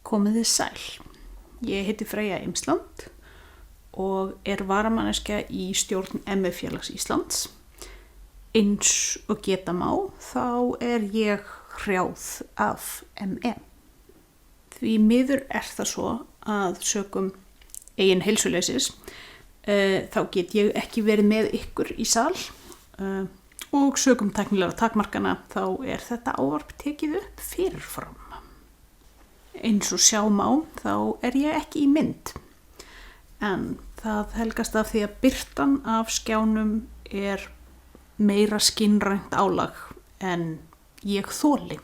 Komið þið sæl. Ég heiti Freyja Eimsland og varamanneskja í stjórn ME-félags Íslands. Eins og geta má, þá ég hrjáð af ME. Því miður það svo að sökum eigin heilsuleysis, þá get ég ekki verið með ykkur í sal og sökum tæknilegra takmarkana þá þetta ávarp tekið upp fyrirfram. Eins og sjá má, þá ég ekki í mynd, en það helgast af því að birtan af skjánum meira skynrænt álag en ég þoli,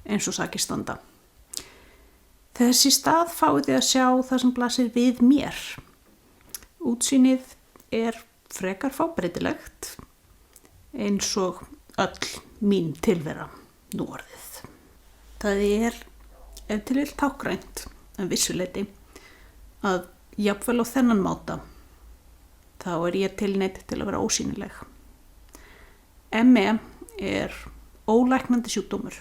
eins og sakir standa. Þess í stað fáið þið að sjá það sem blasir við mér. Útsýnið frekar fábreytilegt, eins og öll mín tilvera nú orðið. Það ef til vill tákgrænt en vissuleyti að jafnvel á þennan máta þá ég tilneydd til að vera ósýnileg. ME ólæknandi sjúkdómur.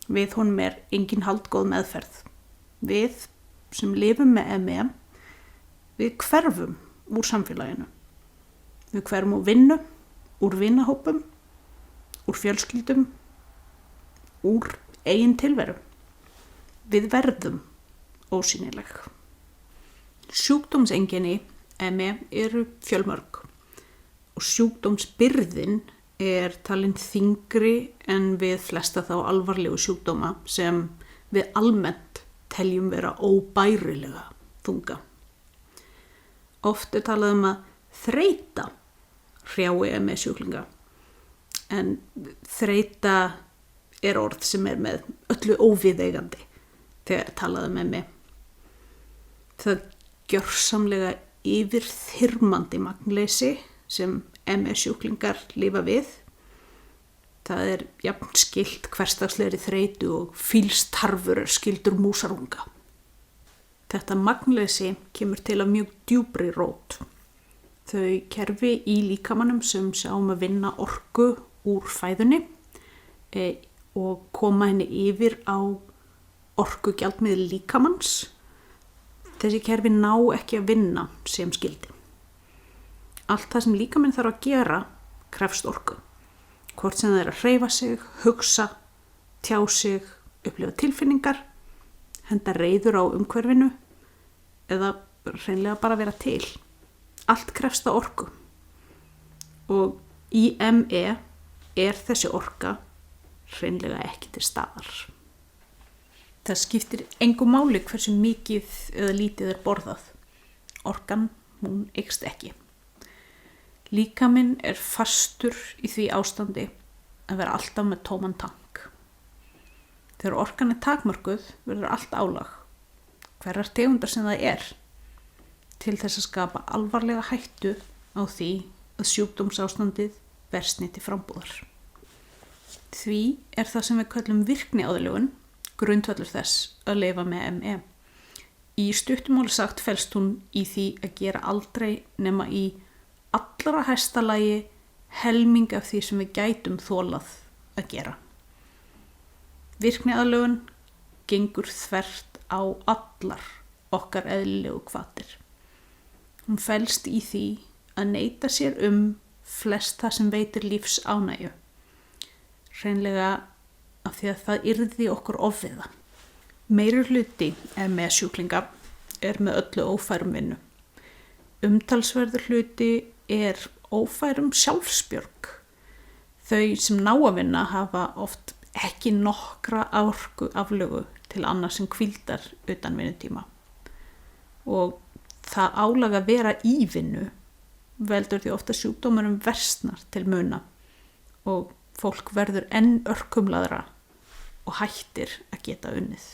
Við honum engin haldgóð meðferð. Við sem lifum með ME, við hverfum úr samfélaginu. Við hverfum úr vinnu, úr vinahópum, úr fjölskyldum, úr eigin tilveru. Við verðum ósýnileg. Sjúkdómseinkenni ME eru fjölmörg og sjúkdómsbyrðin talin þyngri en við flesta þá alvarlegu sjúkdóma sem við almennt teljum vera óbærilega þunga. Oft talað að þreyta hrjái ME sjúklinga, en þreyta orð sem með öllu óviðeigandi þegar talaði með mig. Það gjörsamlega yfirþyrmandi magnleysi sem ME sjúklingar lifa við. Það jafn skylt hversdagslegri þreytu og fílstarfur skyldur músarunga. Þetta magnleysi kemur til af mjög djúpri rót. Þau kerfi í líkamanum sem sjáum að vinna orku úr fæðunni og koma henni yfir á orkugjaldmiðil líkamanns. Þessi kerfi ná ekki að vinna sem skyldi. Allt það sem líkaminn þarf að gera krefst orku. Hvort sem það að hreyfa sig, hugsa, tjá sig, upplifa tilfinningar, henda reiður á umhverfinu eða hreinlega bara vera til. Allt krefst það orku. Og í ME þessi orka hreinlega ekki til staðar. Það skiptir engu máli hversu mikið eða lítið borðað. Orkan, hún eykst ekki. Líkaminn fastur í því ástandi að vera alltaf með tóman tank. Þegar orkan takmörkuð verður allt álag, hverjar tegundar sem það til þess að skapa alvarlega hættu á því að sjúkdómsástandið versni til frambúðar. Því það sem við köllum virkniaðlögun grundvöllur þess að lifa með ME. Í stuttumáli sagt felst hún í því að gera aldrei nema í allra hæsta lagi helming af því sem við gætum þolað að gera. Virkniaðlögun gengur þvert á allar okkar eðlilegu hvatir. Hún felst í því að neita sér flest það sem veitir lífs ánægju. Hreinlega af því að það yrði okkur ofviða. Meiri hluti ME sjúklinga með öllu ófærum vinnu. Umtalsverður hluti ófærum sjálfsbjörg. Þau sem ná að vinna hafa oft ekki nokkra orku aflögu til annars sem hvíldar utan vinnutíma. Og það álag að vera í vinnu veldur því ofta sjúkdómurum versnar til muna og fólk verður enn örkumlaðra og hættir að geta unnið.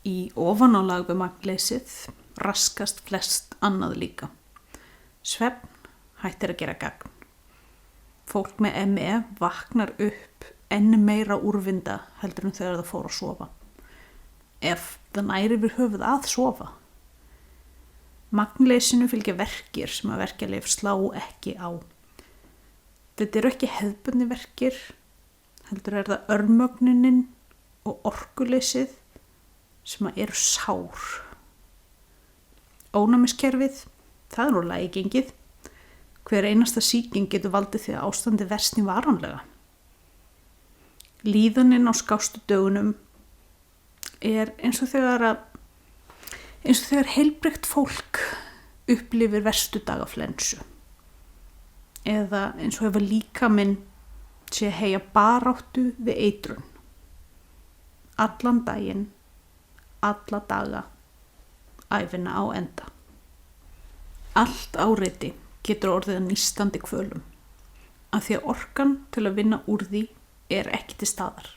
Í ofanálag við magnleysið raskast flest annað líka. Svefn hættir að gera gagn. Fólk með ME vaknar upp enn meira úrvinda heldur en þegar það fór að sofa. Ef það næri yfir höfuð að sofa. Magnleysinu fylgja verkir sem að verkjalyf slá ekki á. Þetta ekki hefðbundni verkir, heldur það örmögnunin og orkuleysið sem eru sár. Ónæmiskerfið, það er úr lagi gengið. Hver einasta sýking getur valdið því að ástandi versni varanlega. Líðanin á skástu dögunum er eins og þegar heilbrigt fólk upplifir verstu daga flensu. Eða eins og ef líkaminn sé að heyja baráttu við eitrun. Allan daginn, alla daga, ævina á enda. Allt áreiti getur orðið að nístandi kvölum, af því að orkan til að vinna úr því er ekki til staðar.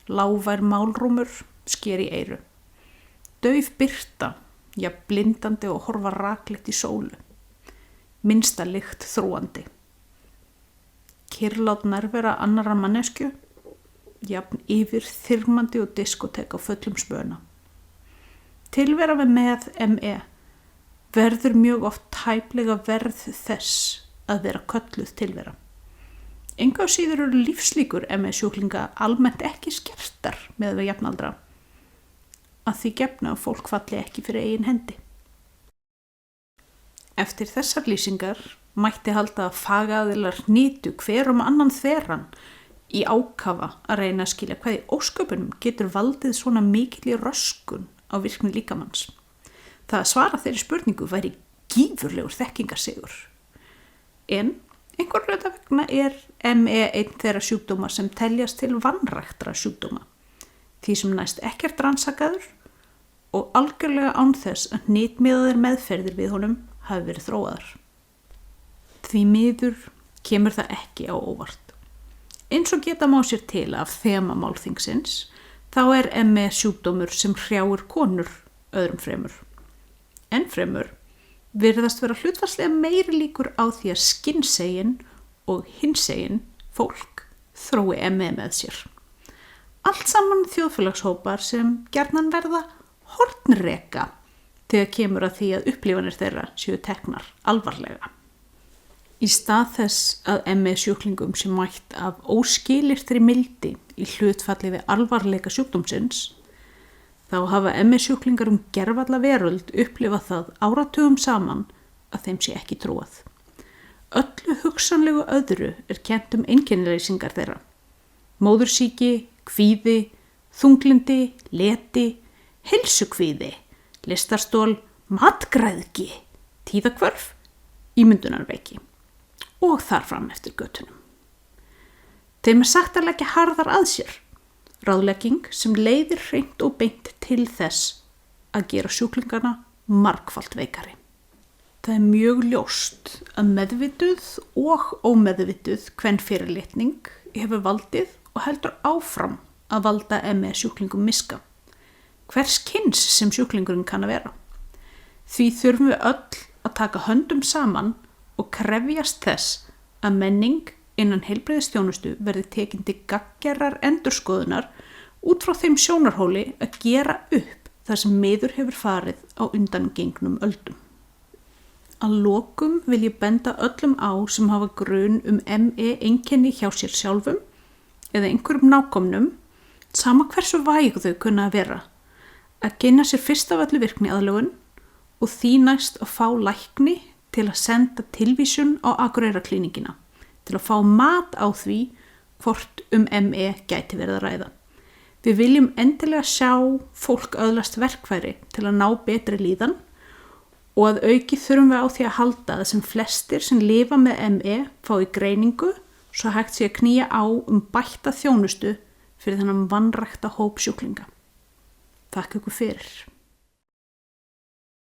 Lágvær málrúmur sker í eyru. Dauf birta, blindandi og horfa rakleitt í sólu. Minnsta lykt þrúandi. Kyrrlát nærvera annarra manneskju, jafn yfir þyrmandi og diskotek á fullum spöna. Tilvera með ME verður mjög oft tæplega verð þess að vera kölluð tilvera. Engu á síður eru lífslíkur ME sjúklinga almennt ekki skertar með við jafnaldra, að því gefna að fólk falli ekki fyrir eigin hendi. Eftir þessar lýsingar mætti halda að fagaðilar hnýtu hver annan þveran í ákafa að reyna að skilja hvað í ósköpunum getur valdið svona mikilli röskun á virkni líkamanns. Það að svara þeirri spurningu væri gífurlegur þekkingarsigur. En einhverju hluta vegna er ME einn þeirra sjúkdóma sem teljast til vanræktra sjúkdóma, því sem næst ekkert rannsakaður og algjörlega án þess að hnitmiðaðir meðferðir við honum hafi verið þróaðar. Því miður kemur það ekki á óvart. Eins og geta má sér til af þema málþingsins, þá er ME sjúkdómur sem hrjáir konur öðrum fremur. Enn fremur virðast vera hlutfallslega meiri líkur á því að skynsegin og hinsegin fólk þrói ME með sér. Allt saman þjóðfélagshópar sem gjarnan verða hornreka þegar kemur að því að upplifanir þeirra séu teknar alvarlega. Í stað þess að ME sjúklingum sé mætt af óskilyrtri mildi í hlutfalli við alvarleika sjúkdómsins, þá hafa ME sjúklingar gervalla veröld upplifað það áratugum saman að þeim sé ekki trúað. Öllu hugsanlegu öðru er kennt einkennileysingar þeirra. Móðursýki, kvíði, þunglindi, leti, heilsukvíði, listarstól, matgræðgi, tíðakvörf, ímyndunarveiki og þar fram eftir götunum. Þeim er sagt að leggja harðar að sér, ráðlegging sem leiðir hreint og beint til þess að gera sjúklingana margfalt veikari. Það er mjög ljóst að meðvituð og ómeðvituð kvenfyrirlitning hefur valdið og heldur áfram að valda ME sjúklingum miska. Hvers kyns sem sjúklingurinn kann að vera. Því þurfum við öll að taka höndum saman og krefjast þess að menning innan heilbrigðisþjónustu verði tekin til gagngerrar endurskoðunar út frá þeim sjónarhóli að gera upp það sem miður hefur farið á undangengnum öldum. Að lokum vil ég benda öllum á sem hafa grun ME einkenni hjá sér sjálfum eða einhverjum nákomnum, sama hversu væg þau kunna að vera, að kynna sér fyrst af öllu virkni aðlögun og því næst að fá lækni til að senda tilvísun á Akureyraklíníkina til að fá mat á því hvort ME gæti verið að ræða. Við viljum endilega sjá fólk öðlast verkfæri til að ná betri líðan og að auki þurfum við á því að halda að sem flestir sem lifa með ME fái greiningu svo hægt sé að knýja á bætta þjónustu fyrir þennan vanrækta hóp sjúklinga. Takk ykkur fyrir.